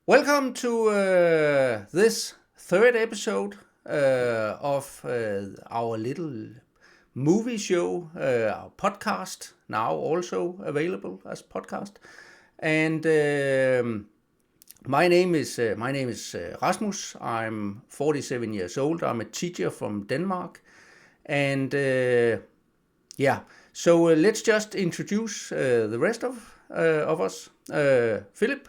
Welcome to this third episode of our little movie show, our podcast, now also available as podcast. And my name is Rasmus. I'm 47 years old. I'm a teacher from Denmark, and yeah. So let's just introduce the rest of us. Philip.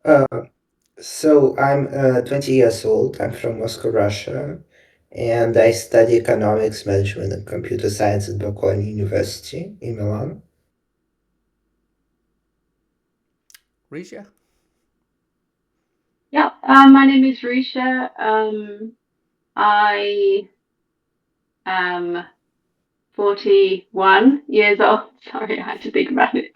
Uh, so I'm 20 years old. I'm from Moscow, Russia, and I study economics, management, and computer science at Bocconi University in Milan. Risha. Yeah, my name is Risha. I am 41 years old. Sorry, I had to think about it.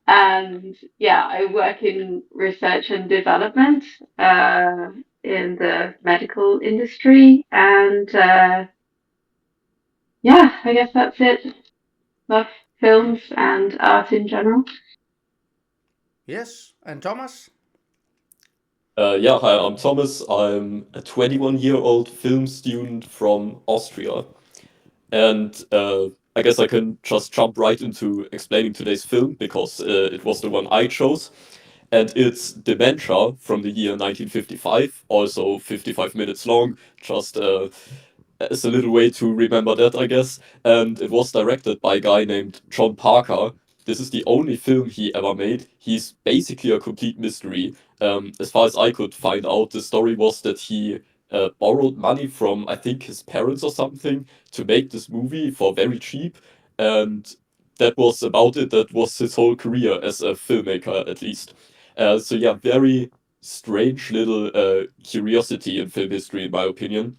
And yeah, I work in research and development in the medical industry. And yeah, I guess that's it. Love films and art in general. Yes, and Thomas. Yeah, hi, I'm Thomas. I'm a 21-year-old film student from Austria. And I guess I can just jump right into explaining today's film because it was the one I chose. And it's Dementia from the year 1955, also 55 minutes long, just as a little way to remember that, I guess. And it was directed by a guy named John Parker. This is the only film he ever made. He's basically a complete mystery. As far as I could find out, the story was that he borrowed money from, I think, his parents or something to make this movie for very cheap. And that was about it. That was his whole career as a filmmaker, at least. So, yeah, very strange little curiosity in film history, in my opinion.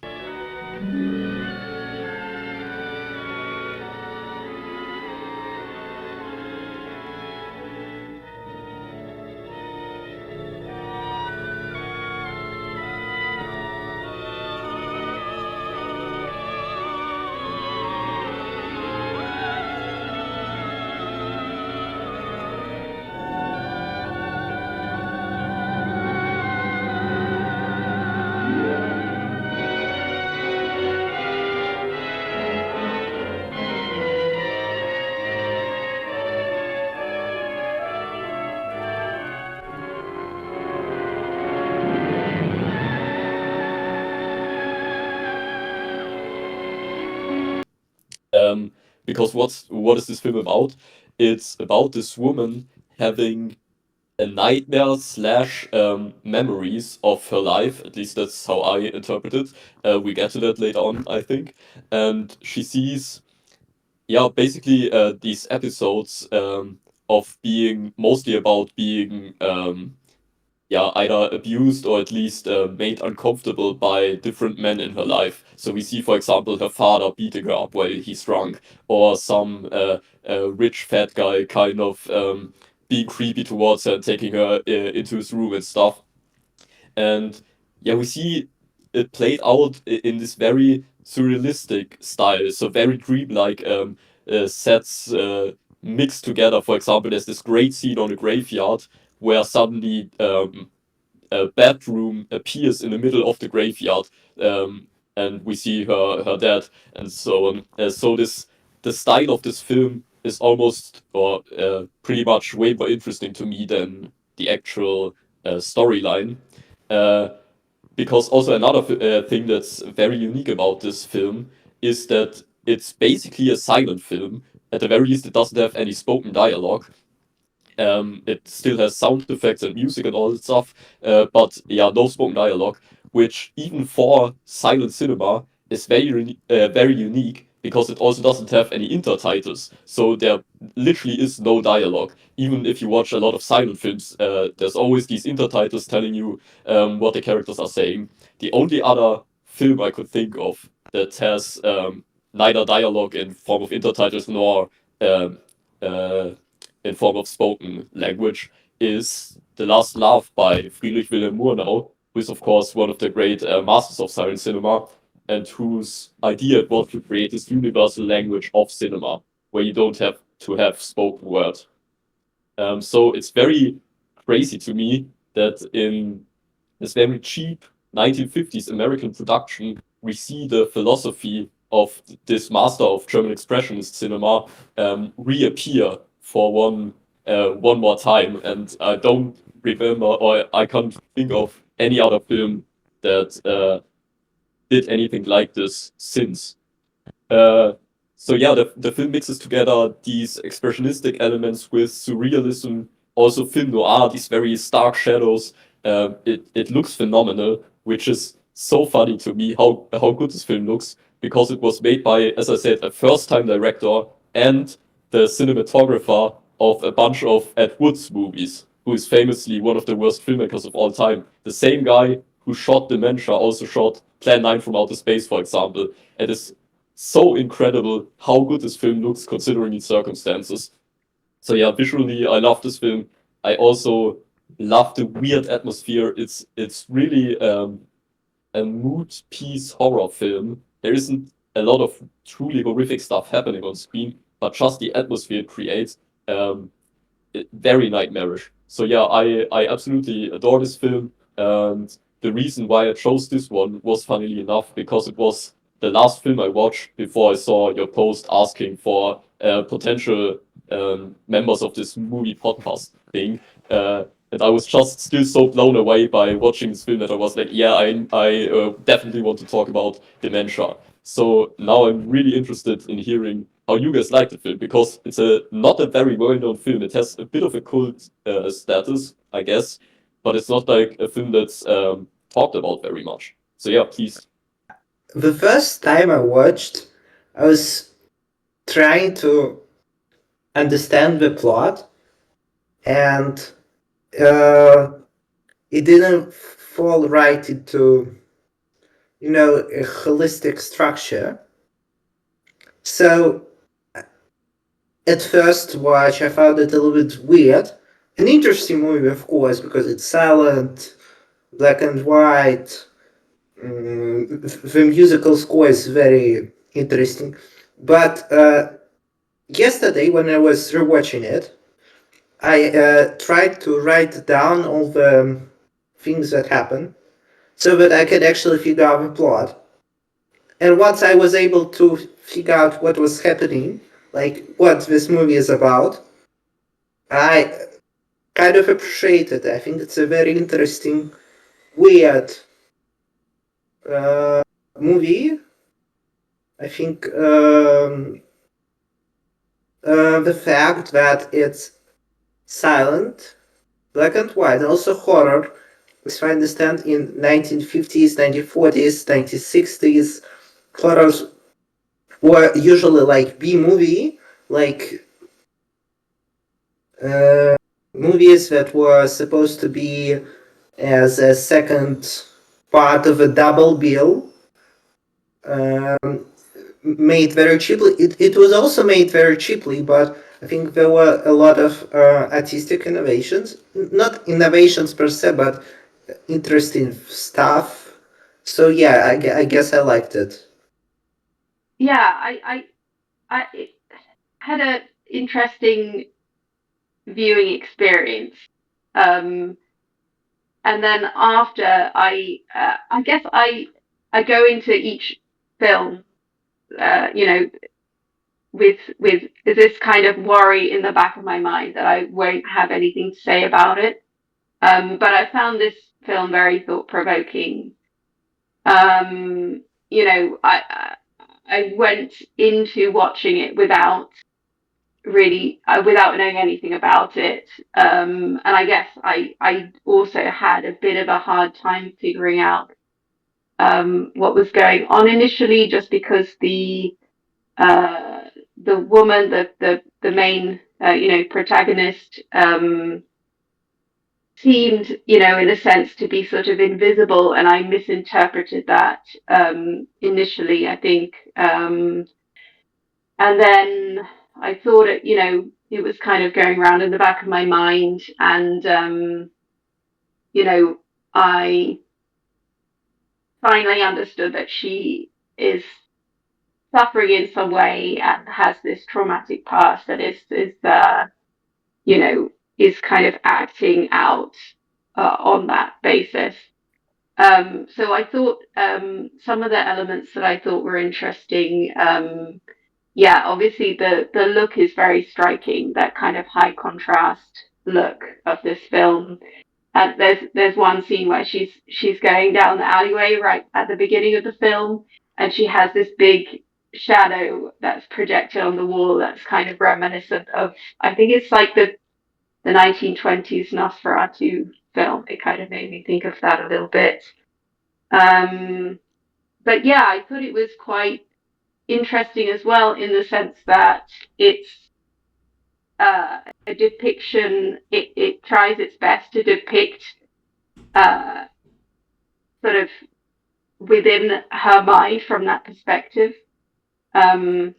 Because what is this film about? It's about this woman having a nightmare slash memories of her life. At least that's how I interpret it. We get to that later on, I think. And she sees, yeah, basically these episodes of being mostly about being yeah, either abused or at least made uncomfortable by different men in her life. So we see, for example, her father beating her up while he's drunk, or some rich fat guy kind of being creepy towards her and taking her into his room and stuff. And yeah, we see it played out in this very surrealistic style, so very dreamlike sets mixed together. For example, there's this great scene on a graveyard where suddenly a bedroom appears in the middle of the graveyard, um, and we see her dad and so on. So this the style of this film is almost or pretty much way more interesting to me than the actual storyline. Uh, because also another thing that's very unique about this film is that it's basically a silent film. At the very least, it doesn't have any spoken dialogue. It still has sound effects and music and all that stuff, but yeah, no spoken dialogue, which even for silent cinema is very unique because it also doesn't have any intertitles. So there literally is no dialogue. Even if you watch a lot of silent films, there's always these intertitles telling you what the characters are saying. The only other film I could think of that has neither dialogue in form of intertitles nor um, uh, in form of spoken language is The Last Laugh by Friedrich Wilhelm Murnau, who is, of course, one of the great masters of silent cinema, and whose idea it was to create this universal language of cinema, where you don't have to have spoken word. So it's very crazy to me that in this very cheap 1950s American production, we see the philosophy of this master of German expressionist cinema reappear for one more time. And I don't remember, or I can't think of any other film that did anything like this since. So yeah, the film mixes together these expressionistic elements with surrealism, also film noir, these very stark shadows. It looks phenomenal, which is so funny to me how good this film looks, because it was made by, as I said, a first-time director and the cinematographer of a bunch of Ed Wood's movies, who is famously one of the worst filmmakers of all time. The same guy who shot Dementia also shot Plan 9 from Outer Space, for example. And it's so incredible how good this film looks considering its circumstances. So yeah, visually I love this film. I also love the weird atmosphere. It's really a mood piece horror film. There isn't a lot of truly horrific stuff happening on screen, but just the atmosphere it creates, very nightmarish. So yeah, I absolutely adore this film, and the reason why I chose this one was, funnily enough, because it was the last film I watched before I saw your post asking for potential members of this movie podcast thing. And I was just still so blown away by watching this film that I was like, yeah, I definitely want to talk about Dementia. So now I'm really interested in hearing how you guys like the film, because it's not a very well-known film. It has a bit of a cult status, I guess, but it's not like a film that's talked about very much. So yeah, please. The first time I watched, I was trying to understand the plot, and it didn't fall right into, a holistic structure. So at first watch, I found it a little bit weird. An interesting movie, of course, because it's silent, black and white. The musical score is very interesting. But yesterday, when I was rewatching it, I tried to write down all the things that happen so that I could actually figure out the plot. And once I was able to figure out what was happening, like what this movie is about, I kind of appreciate it. I think it's a very interesting, weird movie. I think the fact that it's silent, black and white, and also horror, as I understand, in 1950s, 1940s, 1960s, horrors were usually like B-movie, like movies that were supposed to be as a second part of a double bill, made very cheaply. It was also made very cheaply, but I think there were a lot of artistic innovations, not innovations per se, but interesting stuff. So yeah, I guess I liked it. Yeah, I had an interesting viewing experience. And then after I guess I go into each film, with this kind of worry in the back of my mind that I won't have anything to say about it. But I found this film very thought provoking. I went into watching it without knowing anything about it. And I guess I also had a bit of a hard time figuring out what was going on initially, just because the woman, the main protagonist, seemed, in a sense, to be sort of invisible, and I misinterpreted that initially, I think. And then I thought it was kind of going around in the back of my mind, and I finally understood that she is suffering in some way and has this traumatic past that is is kind of acting out on that basis. So I thought some of the elements that I thought were interesting. Yeah, obviously the look is very striking. That kind of high contrast look of this film. And there's one scene where she's going down the alleyway right at the beginning of the film, and she has this big shadow that's projected on the wall that's kind of reminiscent of, I think it's like the 1920s Nosferatu film. It kind of made me think of that a little bit. But yeah, I thought it was quite interesting as well in the sense that it's a depiction. It tries its best to depict sort of within her mind from that perspective. And,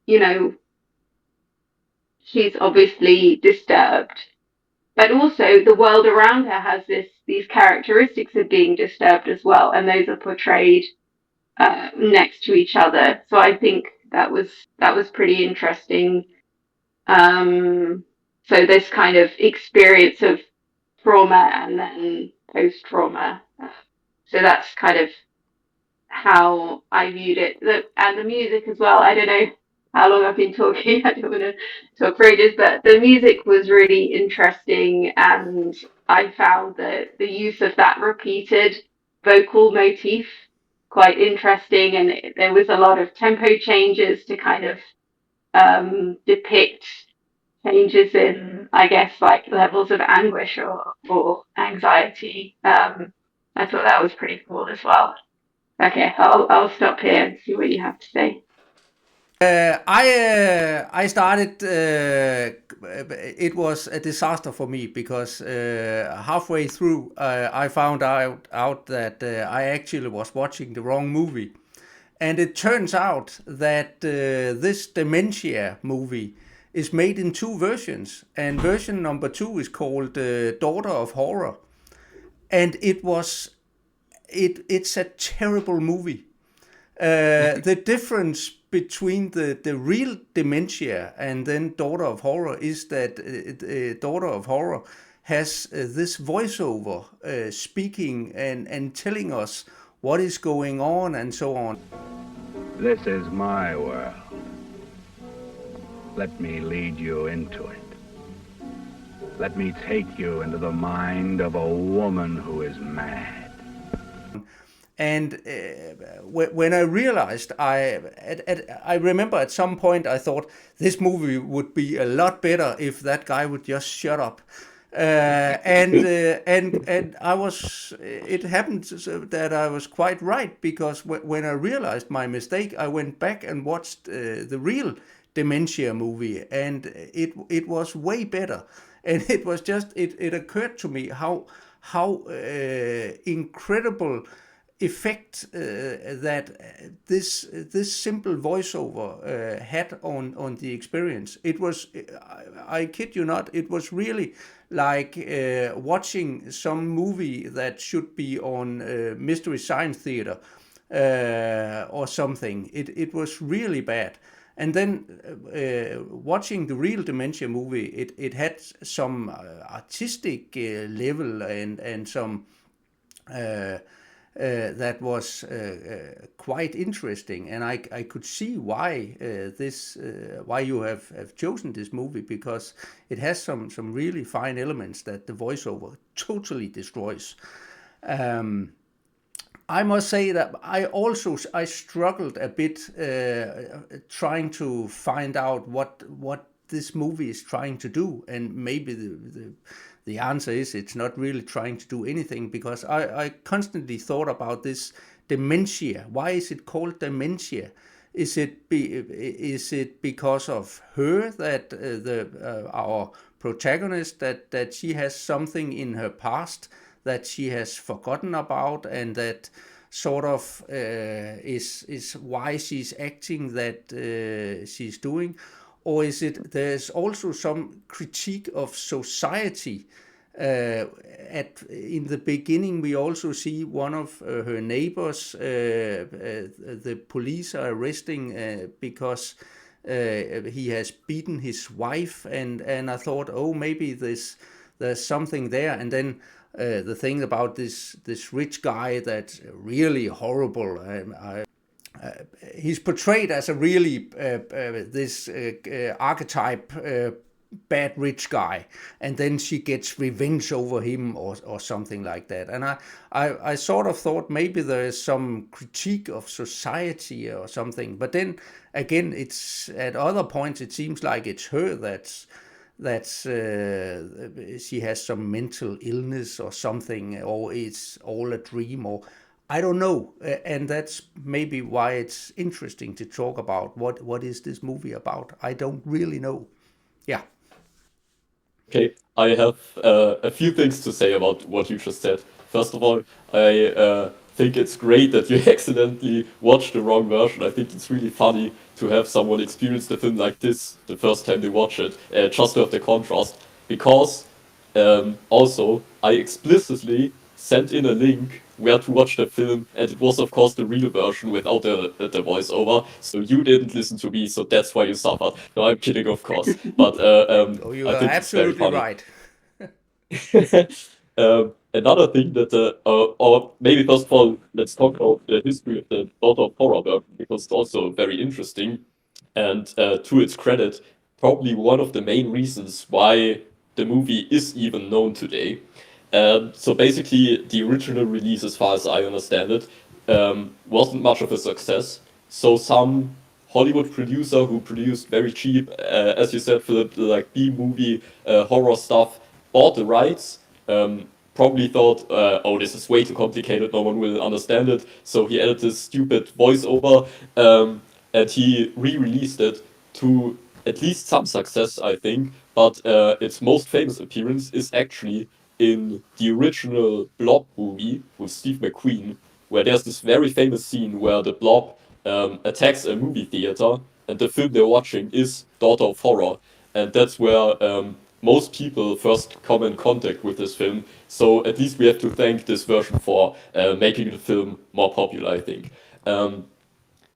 you know, she's obviously disturbed, but also the world around her has these characteristics of being disturbed as well, and those are portrayed next to each other. So I think that was pretty interesting. So this kind of experience of trauma and then post-trauma. So that's kind of how I viewed it. And the music as well. I don't know how long I've been talking. I don't want to talk for ages, but the music was really interesting, and I found the use of that repeated vocal motif quite interesting, and there was a lot of tempo changes to kind of depict changes in, I guess, like levels of anguish or anxiety. I thought that was pretty cool as well. Okay, I'll stop here and see what you have to say. I started. It was a disaster for me because halfway through I found out that I actually was watching the wrong movie, and it turns out that this Dementia movie is made in two versions, and version number 2 is called Daughter of Horror, and it's a terrible movie. The difference between the real Dementia and then Daughter of Horror is that Daughter of Horror has this voiceover speaking and telling us what is going on and so on. This is my world. Let me lead you into it. Let me take you into the mind of a woman who is mad. And when I realized, I remember at some point I thought this movie would be a lot better if that guy would just shut up. And I was. It happened that I was quite right, because when I realized my mistake, I went back and watched the real Dementia movie, and it was way better. And it was just it occurred to me how incredible effect that this simple voiceover had on the experience. It was, I kid you not, it was really like watching some movie that should be on Mystery Science Theater or something. It was really bad. And then watching the real Dementia movie, it had some artistic level and some that was quite interesting, and I could see why why you have chosen this movie, because it has some really fine elements that the voiceover totally destroys. I must say that I struggled a bit trying to find out what this movie is trying to do, and maybe the answer is it's not really trying to do anything, because I constantly thought about this dementia. Why is it called dementia? Is it because of her, that our protagonist, that she has something in her past that she has forgotten about, and that sort of is why she's acting that she's doing? Or is it there's also some critique of society? In the beginning, we also see one of her neighbors. The police are arresting because he has beaten his wife, and I thought, oh, maybe there's something there. And then the thing about this rich guy that's really horrible. He's portrayed as a really this archetype bad rich guy, and then she gets revenge over him, or something like that. And I sort of thought maybe there is some critique of society or something, but then again, it's at other points it seems like it's her that's she has some mental illness or something, or it's all a dream, or I don't know. And that's maybe why it's interesting to talk about what is this movie about. I don't really know. Yeah. Okay, I have a few things to say about what you just said. First of all, I think it's great that you accidentally watched the wrong version. I think it's really funny to have someone experience the film like this the first time they watch it, just to have the contrast. Because also, I explicitly sent in a link where to watch the film, and it was, of course, the real version without the voiceover. So you didn't listen to me, so that's why you suffered. No, I'm kidding, of course. But Oh, you I are think it's very absolutely funny. right. Another thing that, or maybe first of all, let's talk about the history of the Daughter of Horror version, because it's also very interesting. And to its credit, probably one of the main reasons why the movie is even known today. So basically, the original release, as far as I understand it, wasn't much of a success. So some Hollywood producer who produced very cheap, as you said, Philip, like B-movie horror stuff, bought the rights. Probably thought, oh, this is way too complicated, no one will understand it. So he added this stupid voiceover, and he re-released it to at least some success, I think. But its most famous appearance is actually in the original Blob movie with Steve McQueen, where there's this very famous scene where the Blob attacks a movie theater, and the film they're watching is Daughter of Horror, and that's where most people first come in contact with this film. So at least we have to thank this version for making the film more popular, I think.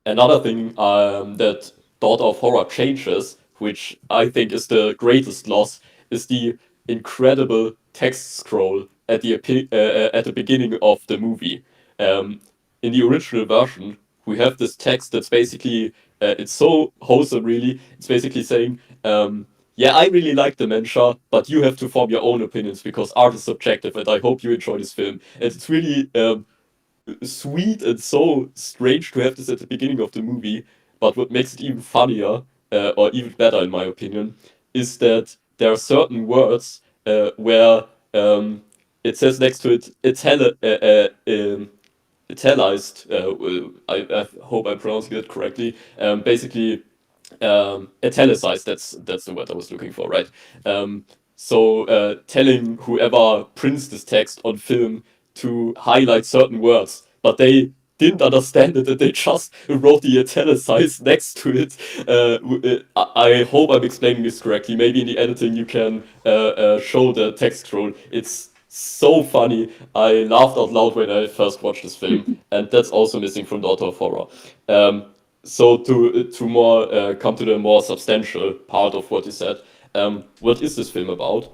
Another thing that Daughter of Horror changes, which I think is the greatest loss, is the incredible text scroll at the beginning of the movie. Um, in the original version, we have this text that's basically it's so wholesome, really. It's basically saying, "Yeah, I really like Dementia, but you have to form your own opinions because art is subjective, and I hope you enjoy this film." And it's really sweet and so strange to have this at the beginning of the movie. But what makes it even funnier, or even better in my opinion, is that there are certain words where it says next to it italicized. I hope I'm pronouncing it correctly. Basically, italicized. That's the word I was looking for, right? So telling whoever prints this text on film to highlight certain words, but they didn't understand it and they just wrote the italicized next to it. I hope I'm explaining this correctly. Maybe in the editing you can show the text scroll. It's so funny. I laughed out loud when I first watched this film, and that's also missing from Daughter of Horror. So to more come to the more substantial part of what you said, what is this film about?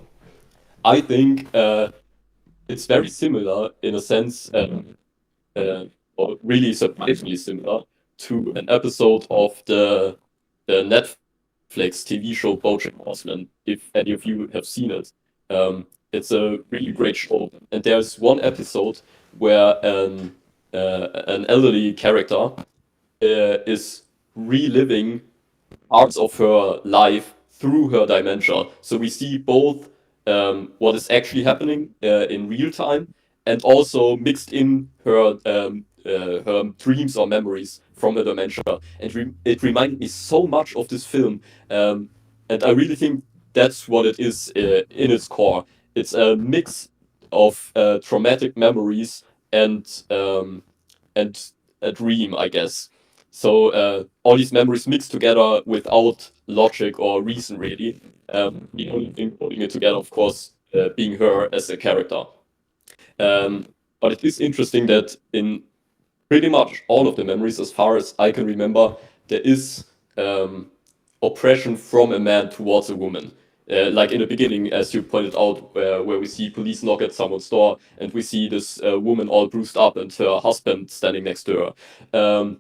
I think it's very similar in a sense, or really surprisingly similar to an episode of the Netflix TV show BoJack Horseman. If any of you have seen it, it's a really great show, and there's one episode where an elderly character is reliving parts of her life through her dementia. So we see both what is actually happening in real time, and also mixed in her dreams or memories from her dementia. And it reminded me so much of this film, and I really think that's what it is in its core. It's a mix of traumatic memories and a dream, I guess. So all these memories mixed together without logic or reason, really. The only thing holding it together, of course, being her as a character. Um, but it is interesting that in pretty much all of the memories, as far as I can remember, there is oppression from a man towards a woman. Like in the beginning, as you pointed out, where we see police knock at someone's door and we see this woman all bruised up and her husband standing next to her.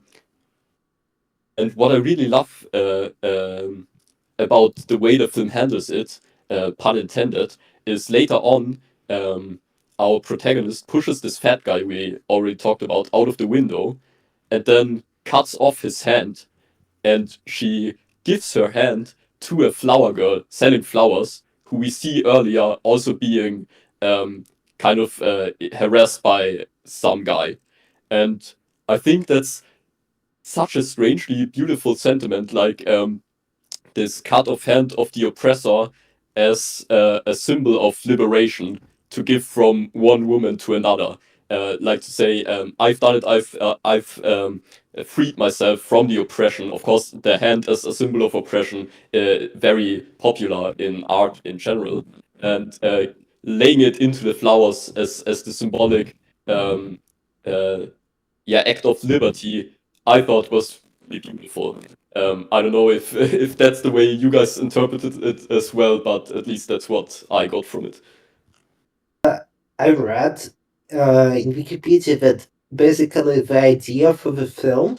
And what I really love about the way the film handles it, pun intended, is later on, our protagonist pushes this fat guy we already talked about out of the window and then cuts off his hand, and she gives her hand to a flower girl selling flowers, who we see earlier also being kind of harassed by some guy. And I think that's such a strangely beautiful sentiment, like this cut off hand of the oppressor as a symbol of liberation to give from one woman to another. Like to say, I've done it. I've freed myself from the oppression. Of course, the hand as a symbol of oppression, very popular in art in general, and laying it into the flowers as the symbolic, um, uh, yeah, act of liberty, I thought was really beautiful. I don't know if if that's the way you guys interpreted it as well, but at least that's what I got from it. I read in Wikipedia that basically the idea for the film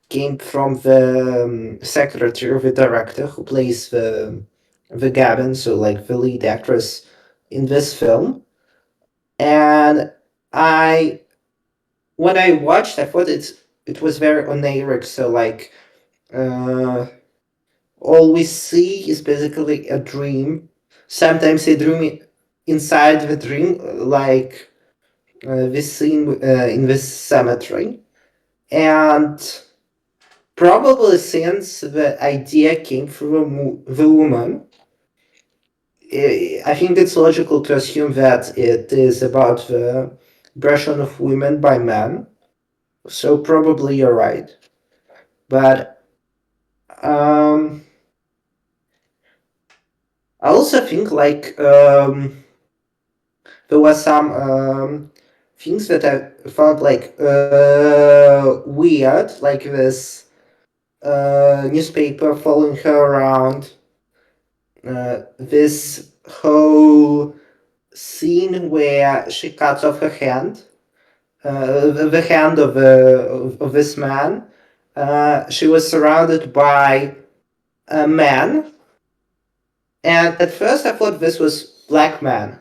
came from the secretary of the director who plays the Gavin, so like the lead actress in this film. And I when I watched, I thought it was very oniric. So like all we see is basically a dream. Sometimes a dream inside the dream, like this scene in this cemetery, and probably since the idea came from the woman, I think it's logical to assume that it is about the oppression of women by men. So probably you're right, but I also think like there was some things that I found like weird, like this newspaper following her around, this whole scene where she cuts off her hand, the hand of this man. She was surrounded by a man, and at first I thought this was black man,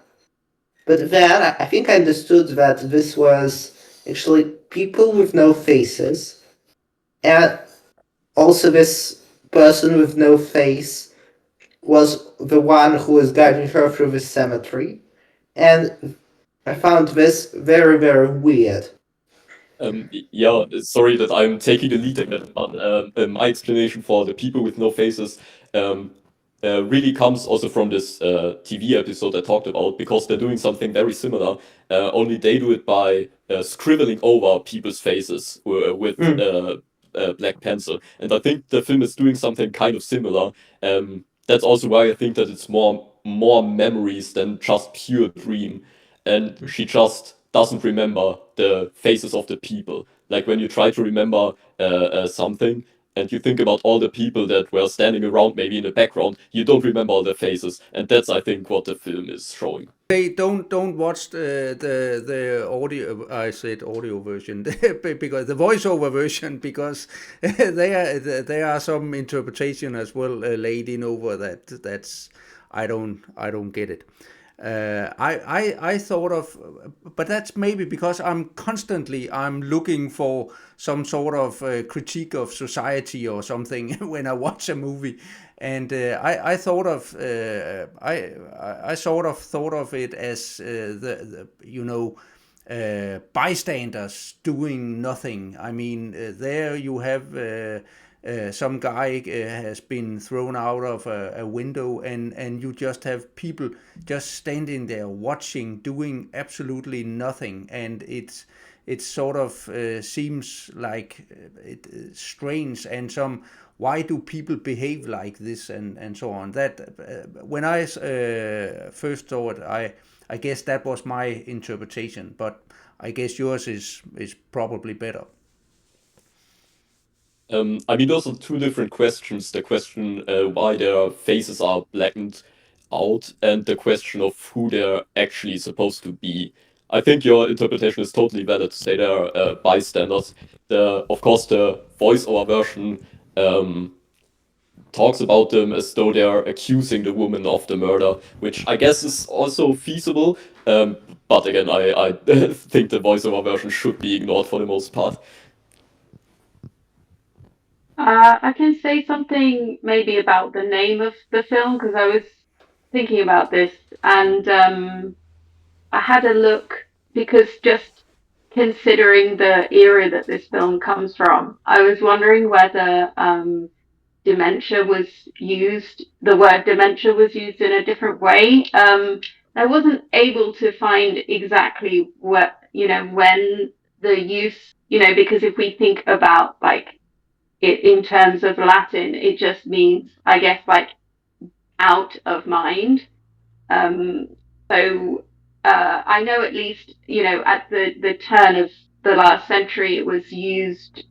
but then I think I understood that this was actually people with no faces, and also this person with no face was the one who was guiding her through the cemetery, and I found this very, very weird. Yeah, sorry that I'm taking the lead again, but my explanation for the people with no faces um, really comes also from this TV episode I talked about, because they're doing something very similar, only they do it by scribbling over people's faces with black pencil. And I think the film is doing something kind of similar. That's also why I think that it's more memories than just pure dream, and she just doesn't remember the faces of the people. Like when you try to remember something and you think about all the people that were standing around, maybe in the background, you don't remember all their faces, and that's, I think, what the film is showing. Hey, don't watch the audio. I said audio version because the voiceover version, because there are some interpretation as well laid in over that. That's I don't get it. I thought of, but that's maybe because I'm looking for some sort of critique of society or something when I watch a movie, and I thought of I sort of thought of it as the bystanders doing nothing. I mean, there you have some guy has been thrown out of a window, and you just have people just standing there watching, doing absolutely nothing, and it sort of seems like strange, and some why do people behave like this, and so on. That when I first saw it, I guess that was my interpretation, but I guess yours is probably better. I mean, those are two different questions. The question why their faces are blackened out, and the question of who they're actually supposed to be. I think your interpretation is totally valid to say they're bystanders. Of course, the voiceover version talks about them as though they are accusing the woman of the murder, which I guess is also feasible. But again, I think the voiceover version should be ignored for the most part. I can say something maybe about the name of the film because I was thinking about this and I had a look because just considering the era that this film comes from, I was wondering whether dementia was the word dementia was used in a different way. I wasn't able to find exactly when the use, because if we think about like it in terms of Latin, it just means, I guess, like out of mind. Um, so I know at least, at the turn of the last century, it was used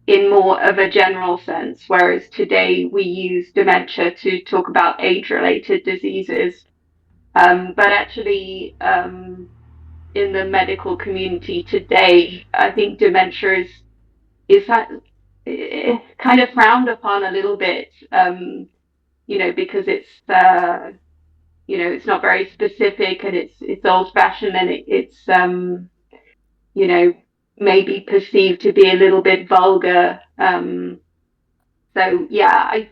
in more of a general sense, whereas today we use dementia to talk about age-related diseases. But actually, in the medical community today, I think dementia is kind of frowned upon a little bit, because it's not very specific and it's old-fashioned and it's maybe perceived to be a little bit vulgar. So yeah, I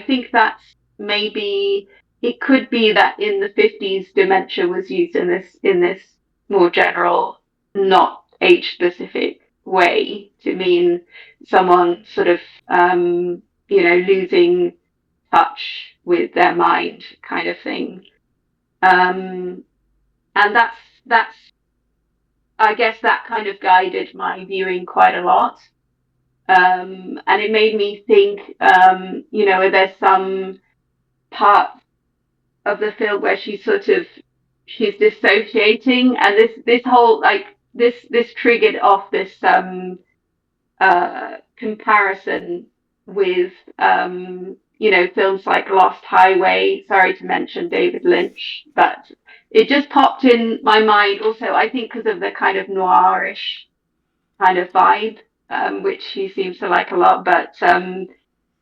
think that's maybe it could be that in the 50s dementia was used in this more general, not age specific way to mean someone sort of losing touch with their mind kind of thing. And that's I guess that kind of guided my viewing quite a lot. And it made me think, there's some part of the film where she's dissociating, and this whole like this triggered off this comparison with films like Lost Highway. Sorry to mention David Lynch, but it just popped in my mind. Also, I think because of the kind of noirish kind of vibe, which he seems to like a lot. But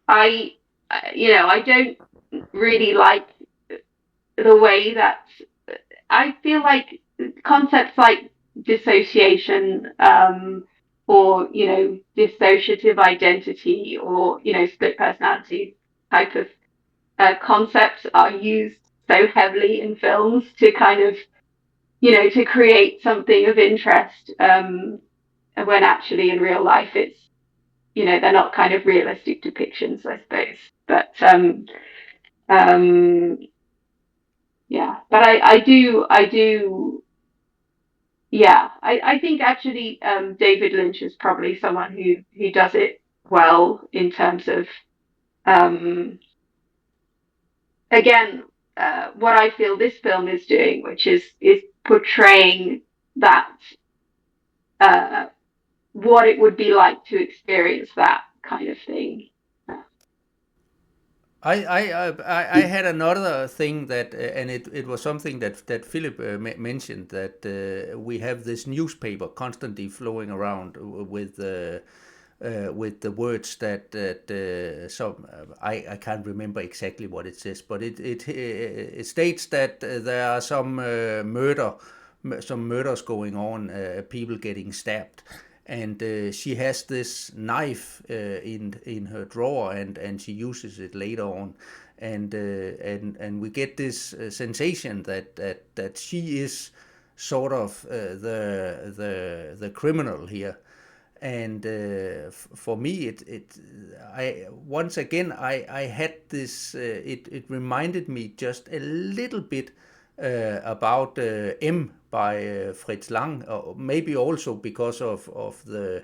I don't really like the way that I feel like concepts like dissociation, or dissociative identity, or split personality type of concepts are used so heavily in films to kind of to create something of interest, when actually in real life it's they're not kind of realistic depictions, I suppose. But yeah, but I do. Yeah, I think actually David Lynch is probably someone who does it well in terms of again what I feel this film is doing, which is portraying that what it would be like to experience that kind of thing. I had another thing that, and it was something that Philip mentioned, that we have this newspaper constantly flowing around with the words that some I can't remember exactly what it says, but it states that there are some murders going on, people getting stabbed, and she has this knife in her drawer, and she uses it later on, and we get this sensation that she is sort of the criminal here. And for me, I once again I had this. It reminded me just a little bit about M by Fritz Lang, or maybe also because of the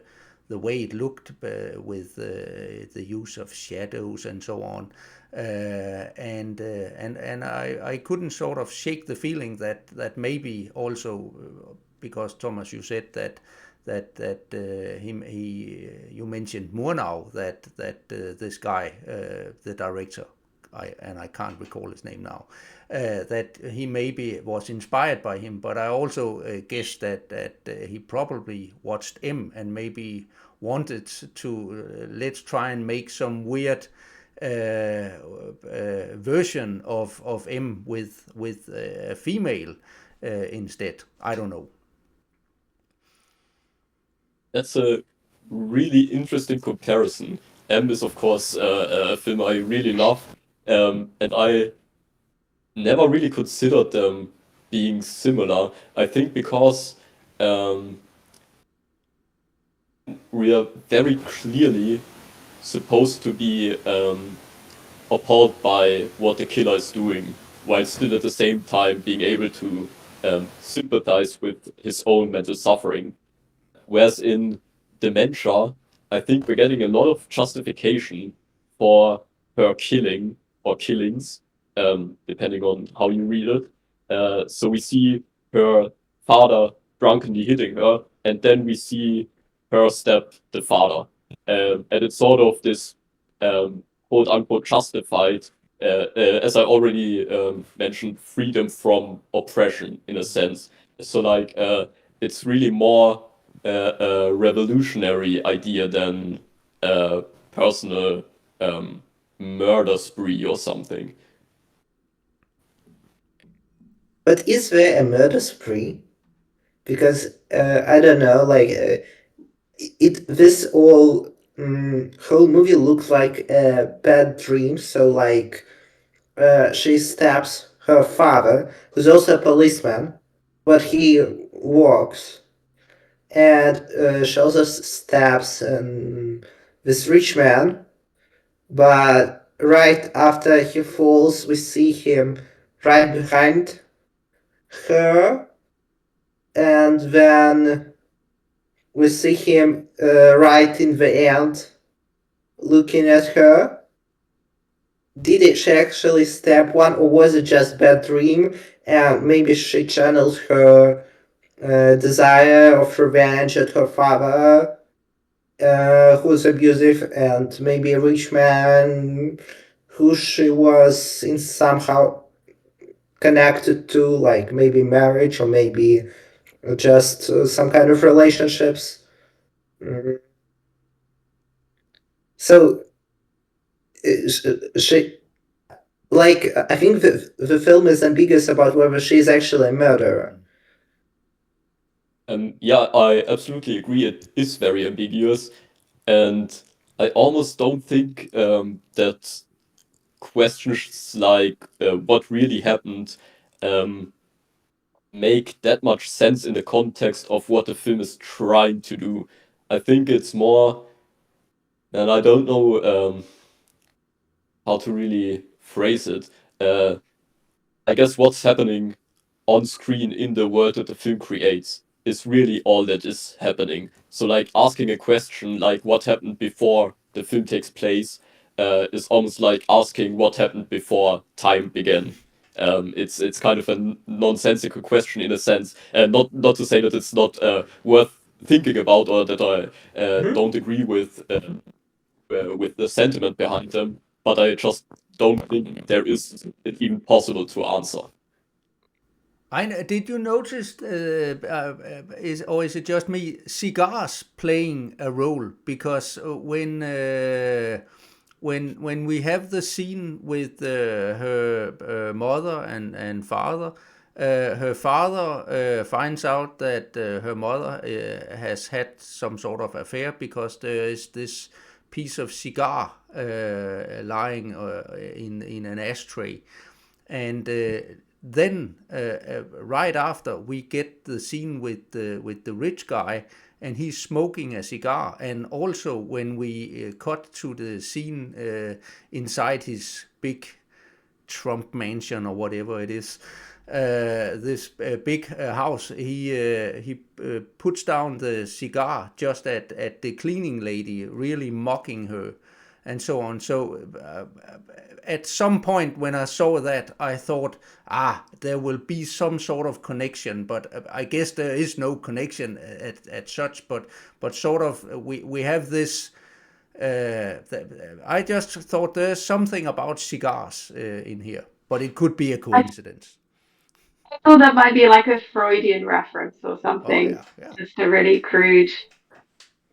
way it looked, with the use of shadows and so on. And I couldn't sort of shake the feeling that maybe also, because Thomas, you said you mentioned Murnau, that this guy, the director, I can't recall his name now, that he maybe was inspired by him, but I also guess that he probably watched M and maybe wanted to let's try and make some weird version of M with a female instead. I don't know. That's a really interesting comparison. M is, of course, a film I really love, and I never really considered them being similar. I think because um, we are very clearly supposed to be appalled by what the killer is doing, while still at the same time being able to sympathize with his own mental suffering. Whereas in Dementia, I think we're getting a lot of justification for her killing or killings, depending on how you read it. So we see her father drunkenly hitting her, and then we see her stab the father. And it's sort of this quote unquote justified, as I already mentioned, freedom from oppression in a sense. So, like, it's really more a revolutionary idea than a personal murder spree or something. But is there a murder spree? Because I don't know, like this whole movie looks like a bad dream. So like she stabs her father, who's also a policeman, but he walks, and she also stabs this rich man. But right after he falls, we see him right behind her, and then we see him right in the end looking at her. Did she actually stab one, or was it just bad dream? And maybe she channeled her desire of revenge at her father, who's abusive, and maybe a rich man who she was in somehow connected to, like maybe marriage or maybe just some kind of relationships. Mm. So she, like, I think the film is ambiguous about whether she's actually a murderer. Yeah, I absolutely agree. It is very ambiguous, and I almost don't think that questions like what really happened um, make that much sense in the context of what the film is trying to do. I think it's more, and I don't know how to really phrase it. I guess what's happening on screen in the world that the film creates is really all that is happening. So, like, asking a question like what happened before the film takes place is almost like asking what happened before time began. It's kind of a nonsensical question in a sense, and not to say that it's not worth thinking about or that I don't agree with the sentiment behind them, but I just don't think there is it even possible to answer. Did you notice, is it just me, cigars playing a role? Because when we have the scene with her mother and father, her father finds out that her mother has had some sort of affair because there is this piece of cigar lying in an ashtray. And then right after we get the scene with the rich guy, and he's smoking a cigar. And also when we cut to the scene inside his big Trump mansion or whatever it is, this big house, he puts down the cigar just at the cleaning lady, really mocking her. and so on. So at some point when I saw that, I thought, there will be some sort of connection, but I guess there is no connection at such, but sort of we have this. I just thought there's something about cigars in here, but it could be a I coincidence. thought that might be like a Freudian reference or Oh something, yeah, yeah. just a really crude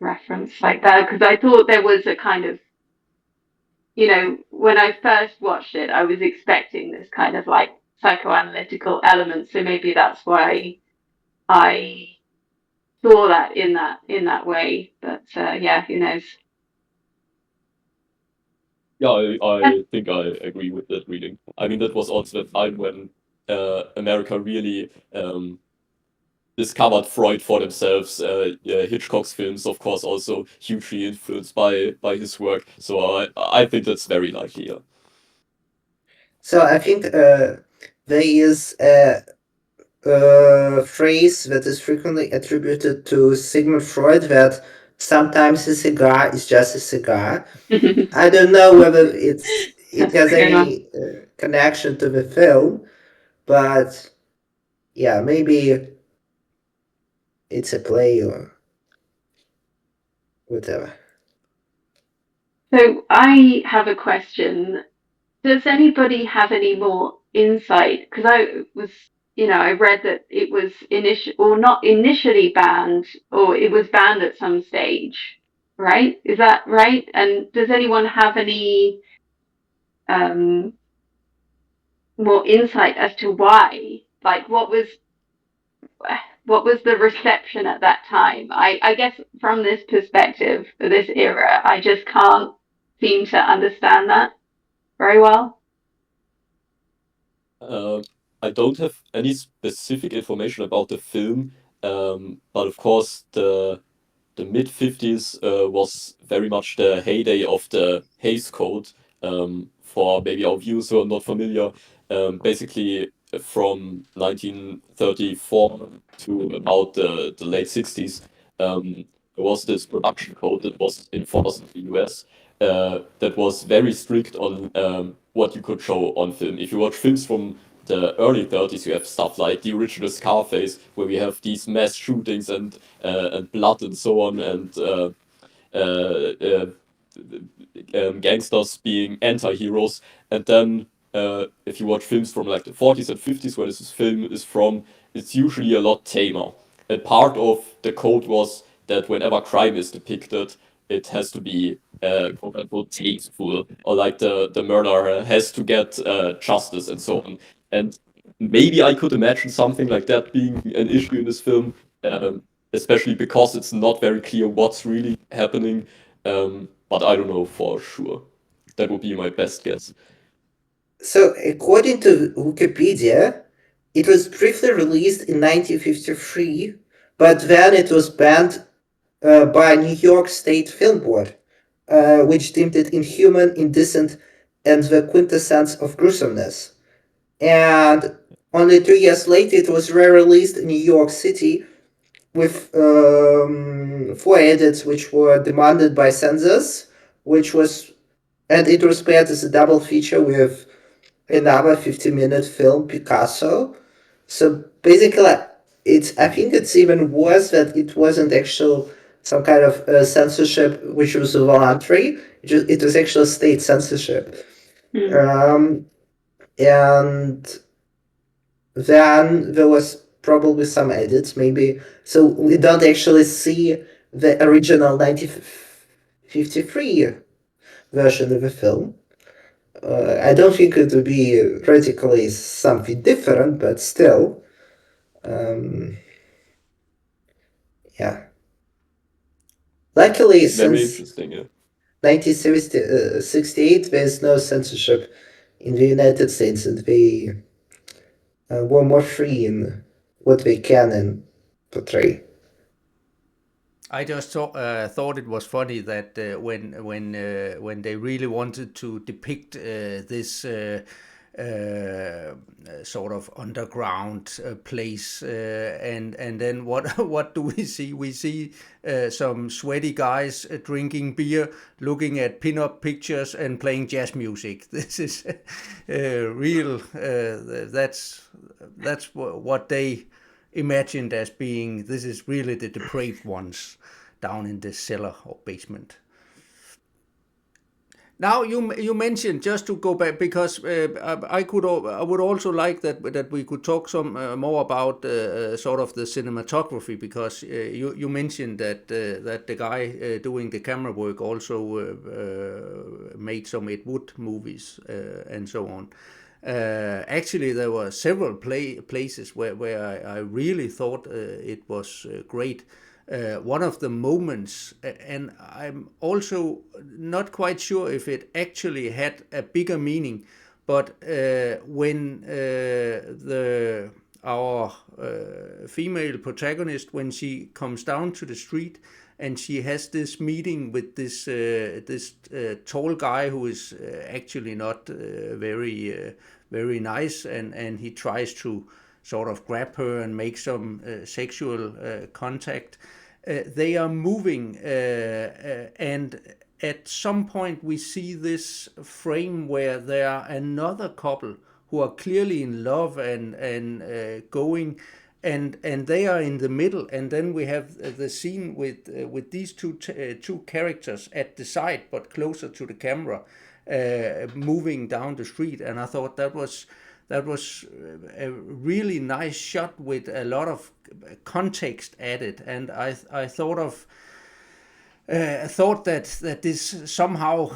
reference like that. Because I thought there was a kind of, when I first watched it, I was expecting this kind of like psychoanalytical element. So maybe that's why I saw that in that way. But yeah, who knows? Yeah, I think I agree with that reading. I mean, that was also the time when America really discovered Freud for themselves. Hitchcock's films, of course, also hugely influenced by his work. So I think that's very likely. Yeah. So I think there is a phrase that is frequently attributed to Sigmund Freud that sometimes a cigar is just a cigar. I don't know whether it That's a has good one. any connection to the film, but yeah, maybe it's a play or whatever. So I have a question. Does anybody have any more insight? Because I read that it was not initially banned, or it was banned at some stage, right? Is that right? And does anyone have any um, more insight as to why? Like, what was the reception at that time? I guess from this perspective, for this era, I just can't seem to understand that very well. I don't have any specific information about the film, but of course the mid 50s was very much the heyday of the Hays Code. For maybe our viewers who are not familiar, basically from 1934 to about the late 60s, there was this production code that was enforced in the US that was very strict on what you could show on film. If you watch films from the early 30s, you have stuff like the original Scarface, where we have these mass shootings and blood and so on, and uh, uh, gangsters being anti-heroes. And then if you watch films from like the 40s and 50s, where this film is from, it's usually a lot tamer. And part of the code was that whenever crime is depicted, it has to be quote unquote tasteful, or like the murderer has to get justice and so on. And maybe I could imagine something like that being an issue in this film, especially because it's not very clear what's really happening. But I don't know for sure. That would be my best guess. So, according to Wikipedia, it was briefly released in 1953, but then it was banned by New York State Film Board, which deemed it inhuman, indecent, and the quintessence of gruesomeness. And only 2 years later, it was re-released in New York City with 4 edits, which were demanded by censors, and it was paired as a double feature with another 50-minute film, Picasso. So basically, I think it's even worse that it wasn't actual some kind of censorship which was voluntary. It was actual state censorship. Hmm. And then there was probably some edits, maybe. So we don't actually see the original 1953 version of the film. I don't think it would be radically something different, but still, yeah. Luckily, Very since interesting, yeah. 1968, there's no censorship in the United States, and they were more free in what they can and portray. I just thought it was funny that when they really wanted to depict this sort of underground place, and then what do we see? We see some sweaty guys drinking beer, looking at pin-up pictures, and playing jazz music. This is real. That's what they imagined as being. This is really the depraved ones down in the cellar or basement. Now you mentioned, just to go back, because I would also like that we could talk some more about sort of the cinematography, because you mentioned that the guy doing the camera work also made some Ed Wood movies and so on. Actually, there were several places where I really thought it was great. One of the moments, and I'm also not quite sure if it actually had a bigger meaning, but when our female protagonist, when she comes down to the street and she has this meeting with this tall guy who is actually not very nice, and he tries to sort of grab her and make some sexual contact. They are moving, and at some point we see this frame where there are another couple who are clearly in love and going, and they are in the middle, and then we have the scene with these two characters at the side but closer to the camera, moving down the street. And I thought that was a really nice shot with a lot of context added, and I thought that this somehow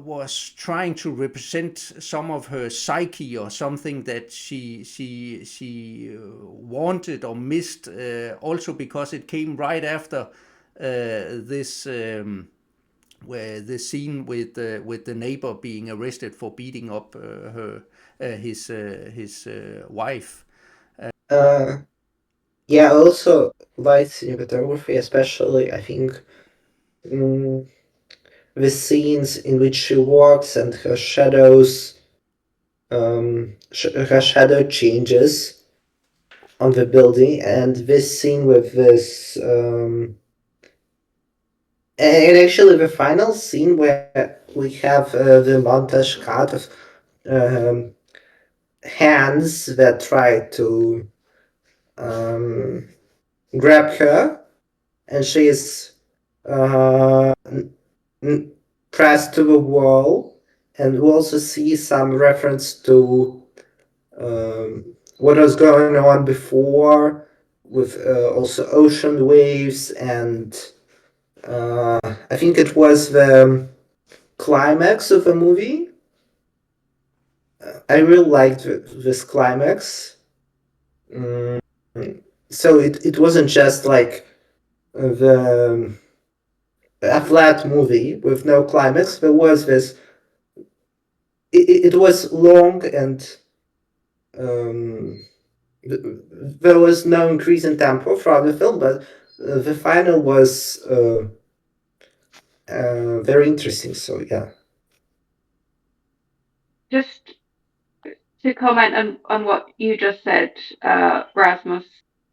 was trying to represent some of her psyche, or something that she wanted or missed, also because it came right after this. Where the scene with the neighbor being arrested for beating up his wife. Yeah, I also like cinematography, especially, I think, mm, the scenes in which she walks and her shadows, her shadow changes on the building, and this scene with this, and actually the final scene where we have the montage cut of um, hands that try to grab her, and she is pressed to the wall, and we also see some reference to what was going on before, with also ocean waves, and I think it was the climax of the movie. I really liked this climax. Mm, so it wasn't just like the a flat movie with no climax. There was this. It was long, and um, there was no increase in tempo throughout the film, but the final was very interesting. So yeah. Just to comment on what you just said, Rasmus,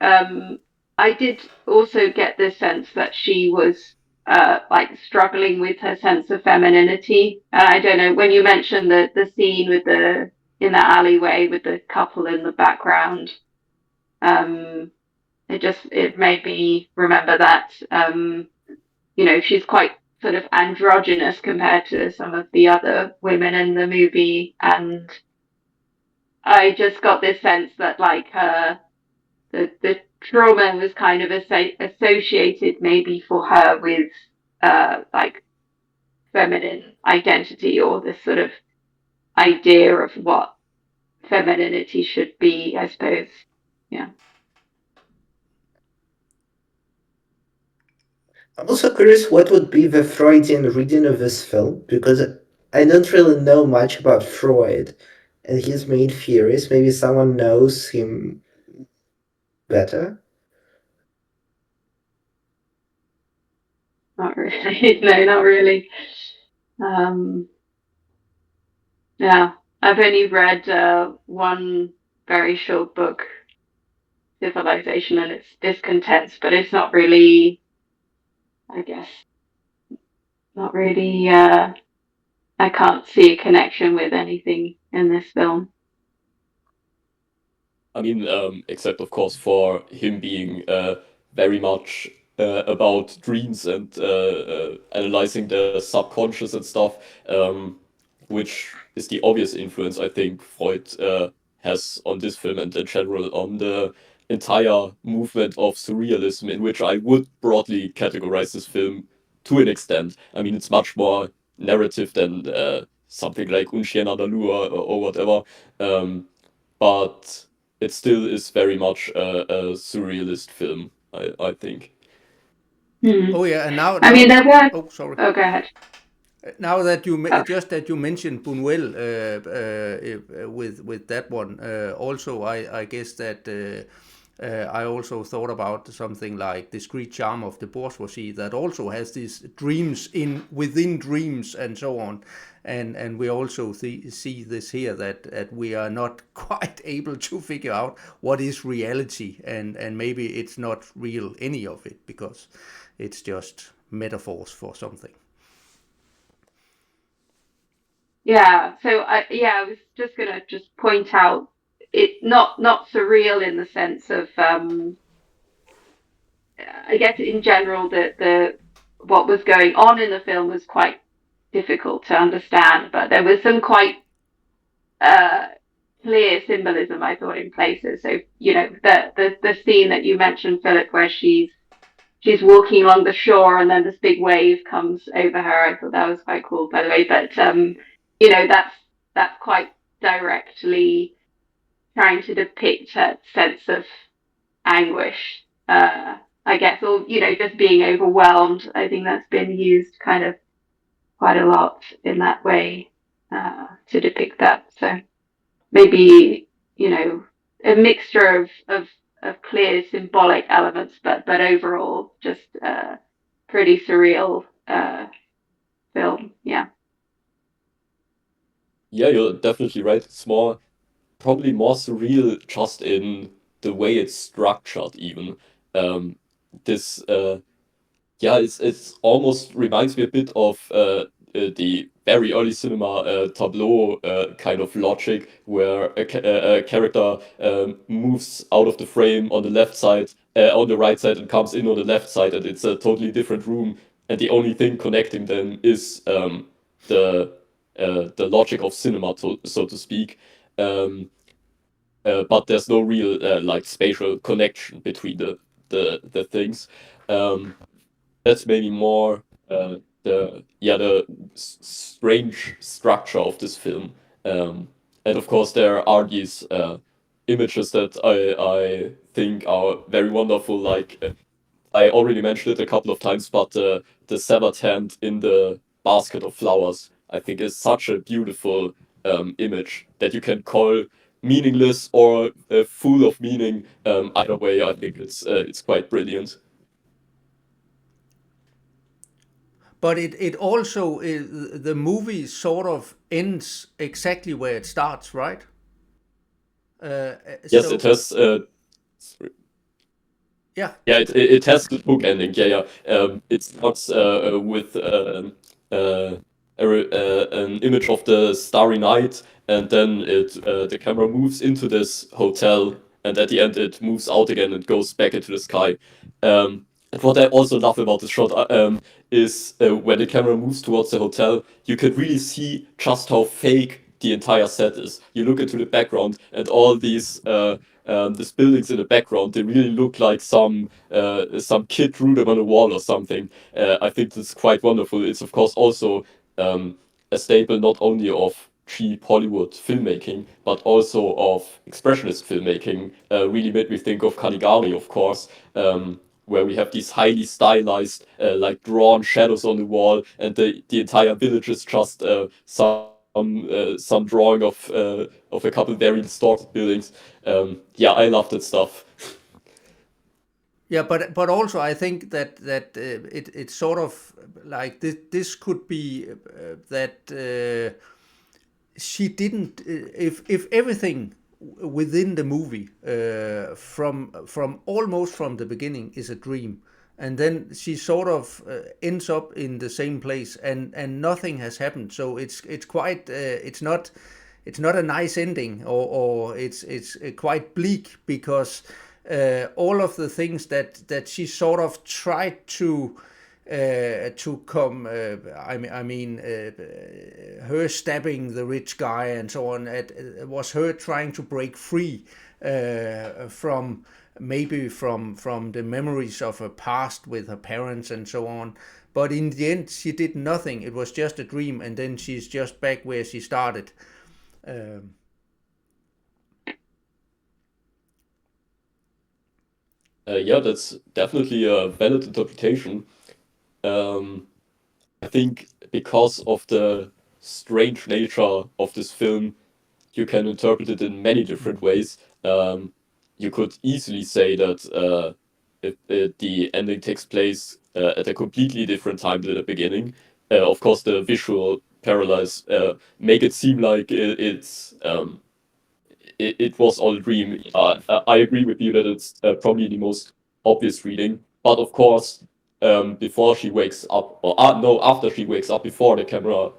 I did also get the sense that she was like struggling with her sense of femininity. I don't know, when you mentioned the scene with the in the alleyway with the couple in the background, um, it made me remember that she's quite sort of androgynous compared to some of the other women in the movie, and I just got this sense that like the trauma was kind of associated maybe for her with like feminine identity, or this sort of idea of what femininity should be, I suppose. Yeah. I'm also curious what would be the Freudian reading of this film, because I don't really know much about Freud and his main theories. Maybe someone knows him better. Not really. No, not really. Yeah. I've only read one very short book, Civilization and its Discontents, but it's not really, I guess, not really. I can't see a connection with anything in this film. I mean, except of course for him being very much about dreams and analyzing the subconscious and stuff, which is the obvious influence I think Freud has on this film and in general on the entire movement of surrealism, in which I would broadly categorize this film to an extent. I mean, it's much more narrative than something like Un Chien Andalou or whatever, but it still is very much a surrealist film, I think. Oh yeah, and now I mean, there were. oh sorry. Oh, go ahead. Now that you Oh. just that you mentioned Buñuel with that one, also I guess that I also thought about something like Discreet Charm of the Bourgeoisie that also has these dreams within dreams and so on, and we also see this here that we are not quite able to figure out what is reality, and maybe it's not real any of it because it's just metaphors for something. Yeah, so I was just gonna just point out it not surreal in the sense of I guess in general the what was going on in the film was quite difficult to understand, but there was some quite uh clear symbolism I thought in places. So the scene that you mentioned, Philip, where she's walking along the shore and then this big wave comes over her. I thought that was quite cool, by the way. But that's quite directly trying to depict a sense of anguish, I guess, or just being overwhelmed. I think that's been used kind of quite a lot in that way to depict that. So maybe a mixture of clear symbolic elements, but overall just pretty surreal film. Yeah. Yeah, you're definitely right. It's probably more surreal just in the way it's structured, even. Um, this Yeah, it's almost reminds me a bit of the very early cinema tableau kind of logic, where a character moves out of the frame on the left side, on the right side, and comes in on the left side, and it's a totally different room, and the only thing connecting them is the the logic of cinema, so to speak. Um, but there's no real like spatial connection between the things. Um, that's maybe more the strange structure of this film. And of course there are these images that I think are very wonderful. Like I already mentioned it a couple of times, but the severed hand in the basket of flowers, I think, is such a beautiful image that you can call meaningless or full of meaning. Either way, I think it's quite brilliant. But it also the movie sort of ends exactly where it starts, right? Yes, it So has. yeah, Yeah, it has the book ending. Yeah, yeah. It starts with an image of the starry night, and then the camera moves into this hotel, and at the end it moves out again and goes back into the sky. And what I also love about this shot is when the camera moves towards the hotel, you can really see just how fake the entire set is. You look into the background, and all these buildings in the background, they really look like some kid drew them on a wall or something. I think that's quite wonderful. It's of course also a staple not only of cheap Hollywood filmmaking, but also of expressionist filmmaking. Really made me think of Caligari, of course, where we have these highly stylized, like drawn shadows on the wall, and the entire village is just some drawing of a couple very distorted buildings. Yeah, I love that stuff. yeah, but also I think that it's sort of like this could be that she didn't. If everything within the movie, from almost from the beginning, is a dream, and then she sort of ends up in the same place, and nothing has happened. So it's quite it's not a nice ending, or it's quite bleak, because all of the things that she sort of tried to come. I mean, her stabbing the rich guy and so on. It was her trying to break free from, maybe from the memories of her past with her parents and so on. But in the end, she did nothing. It was just a dream, and then she's just back where she started. Um, Yeah, that's definitely a valid interpretation. Um, I think because of the strange nature of this film, you can interpret it in many different ways. You could easily say that if the ending takes place at a completely different time than the beginning. Of course, the visual parallels make it seem like it was all a dream. I agree with you that it's probably the most obvious reading. But of course, before she wakes up, or no, after she wakes up, before the camera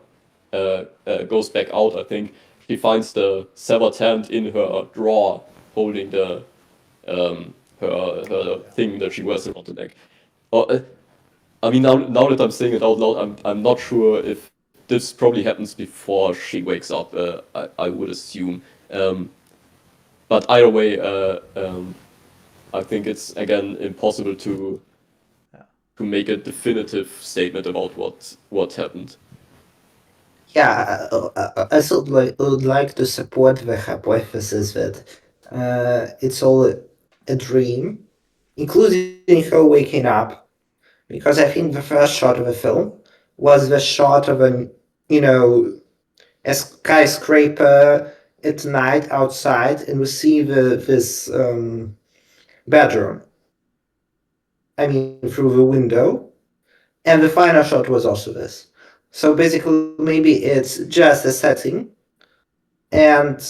goes back out, I think she finds the severed hand in her drawer, holding the her thing that she wears around the neck. I mean, now that I'm saying it out loud, I'm not sure if this probably happens before she wakes up. I would assume. But either way, I think it's again impossible to make a definitive statement about what happened. Yeah, I also would like to support the hypothesis that it's all a dream, including her waking up, because I think the first shot of the film was the shot of a skyscraper at night outside, and we see this bedroom. I mean, through the window, and the final shot was also this. So basically, maybe it's just a setting, and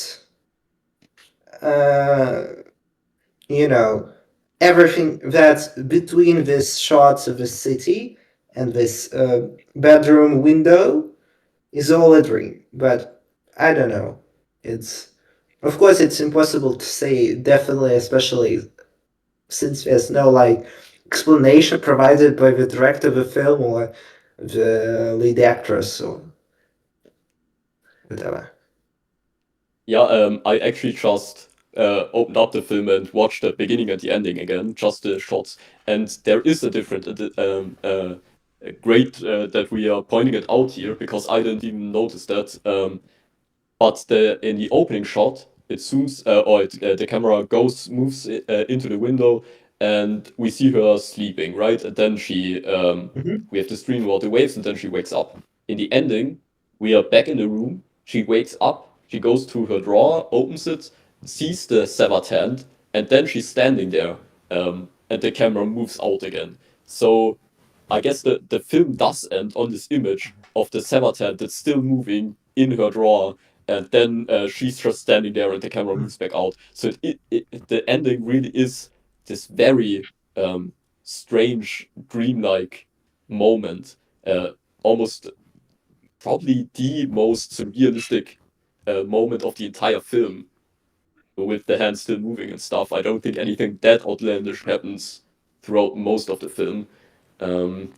uh, you know everything that's between these shots of the city and this bedroom window is all a dream. But I don't know. It's Of course it's impossible to say definitely, especially since there's no like explanation provided by the director of the film or the lead actress or whatever. Yeah, I actually just opened up the film and watched the beginning and the ending again, just the shots, and there is a different great that we are pointing it out here because I didn't even notice that. But in the opening shot, it zooms the camera moves into the window, and we see her sleeping, right? And then Mhm. we have the stream about the waves, and then she wakes up. In the ending, we are back in the room. She wakes up. She goes to her drawer, opens it, sees the severed hand, and then she's standing there. And the camera moves out again. So I guess the film does end on this image of the severed hand that's still moving in her drawer, and then she's just standing there, and the camera moves back out. So the ending really is this very strange, dreamlike moment, almost probably the most surrealistic moment of the entire film, with the hand still moving and stuff. I don't think anything that outlandish happens throughout most of the film. Um,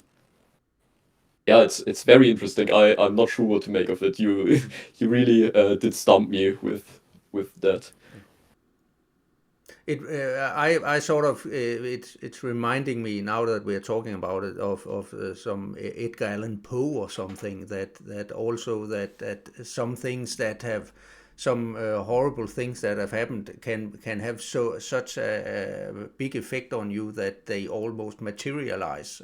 yeah, it's very interesting. I'm not sure what to make of it. You you really did stump me with that. I sort of it's reminding me, now that we're talking about it, of some Edgar Allan Poe or something, that also that some things that have some horrible things that have happened can have such a big effect on you that they almost materialize,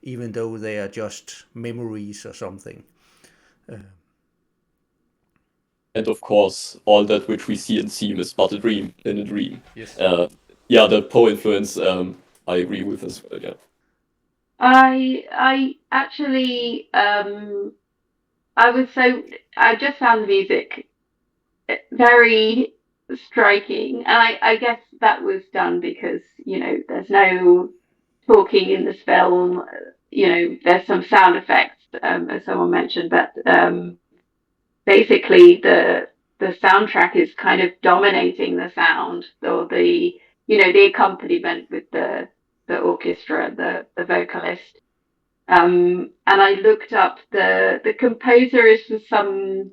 even though they are just memories or something. And of course, all that which we see and seem is but a dream in a dream. Yes. Uh, yeah, the Poe influence, I agree with as well. Yeah. I actually I would say I just found the music very striking, and I guess that was done because there's no talking in this film. There's some sound effects, as someone mentioned, but basically the soundtrack is kind of dominating the sound, or the accompaniment with the orchestra, the vocalist. And I looked up the composer is some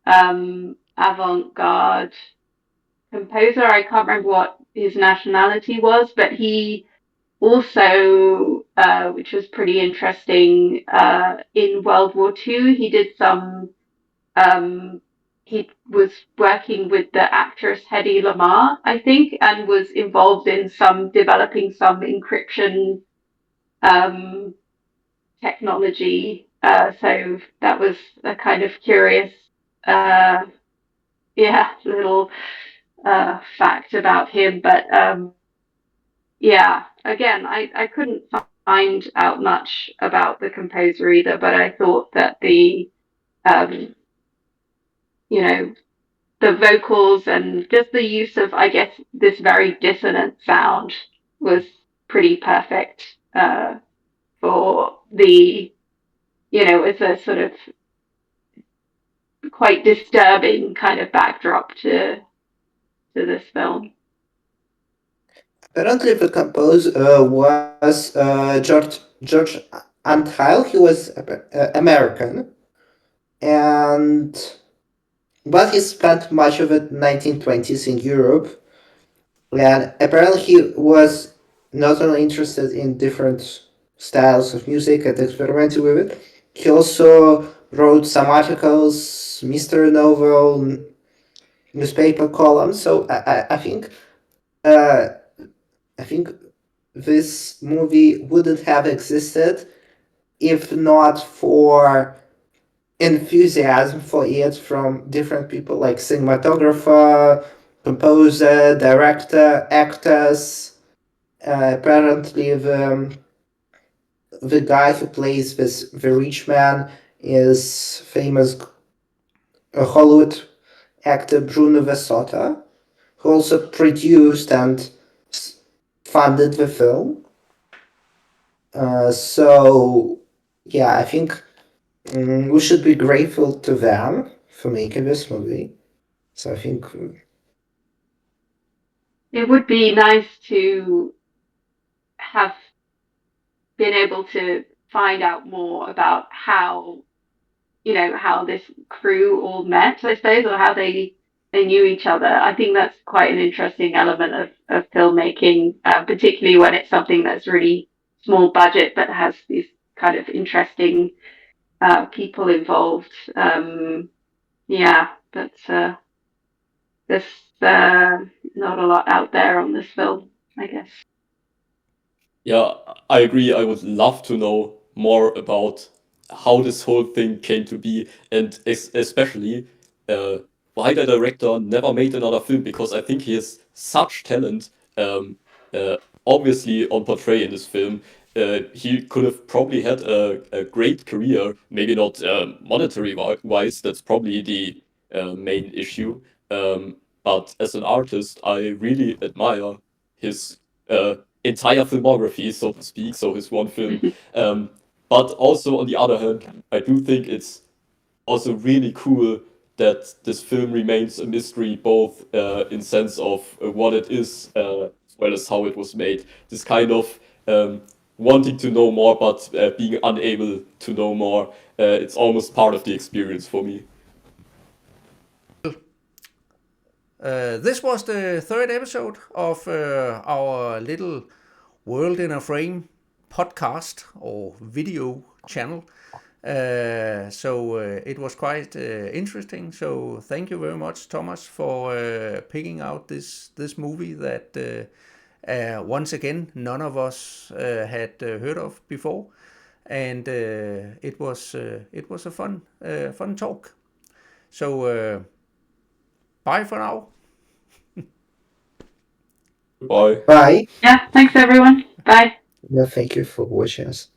avant-garde composer. I can't remember what his nationality was, but he also, which was pretty interesting, in World War II, he did some. He was working with the actress Hedy Lamarr, I think, and was involved in developing some encryption technology. So that was a kind of curious, little fact about him. But again, I couldn't find out much about the composer either. But I thought that um, the vocals and just the use of, I guess, this very dissonant sound was pretty perfect for it's a sort of quite disturbing kind of backdrop to this film. Apparently, the composer was George Antheil. He was American, but he spent much of the 1920s in Europe. And apparently, he was not only interested in different styles of music and experimenting with it, he also wrote some articles, mystery novel, newspaper columns. So uh, I think this movie wouldn't have existed if not for enthusiasm for it from different people like cinematographer, composer, director, actors. Apparently, the guy who plays the rich man is famous Hollywood actor Bruno Vesota, who also produced and funded the film. So, yeah, I think we should be grateful to them for making this movie. So I think It would be nice to have been able to find out more about how this crew all met, I suppose, or how they knew each other. I think that's quite an interesting element of filmmaking, particularly when it's something that's really small budget but has these kind of interesting people involved. But there's not a lot out there on this film, I guess. Yeah, I agree. I would love to know more about how this whole thing came to be, and especially uh, why the director never made another film, because I think he has such talent. Um, uh, Obviously, on portray in this film, he could have probably had a great career, maybe not monetary wise, that's probably the main issue. But as an artist, I really admire his entire filmography, so to speak, so his one film. But also, on the other hand, I do think it's also really cool that this film remains a mystery, both in sense of what it is, as well as how it was made. This kind of wanting to know more, but being unable to know more. It's almost part of the experience for me. This was the third episode of our little World in a Frame podcast or video channel. So it was quite interesting. So thank you very much, Thomas, for picking out this movie that once again none of us had heard of before, and it was a fun talk. So bye for now. Bye. bye. Yeah, thanks everyone. Bye. Yeah, thank you for watching us.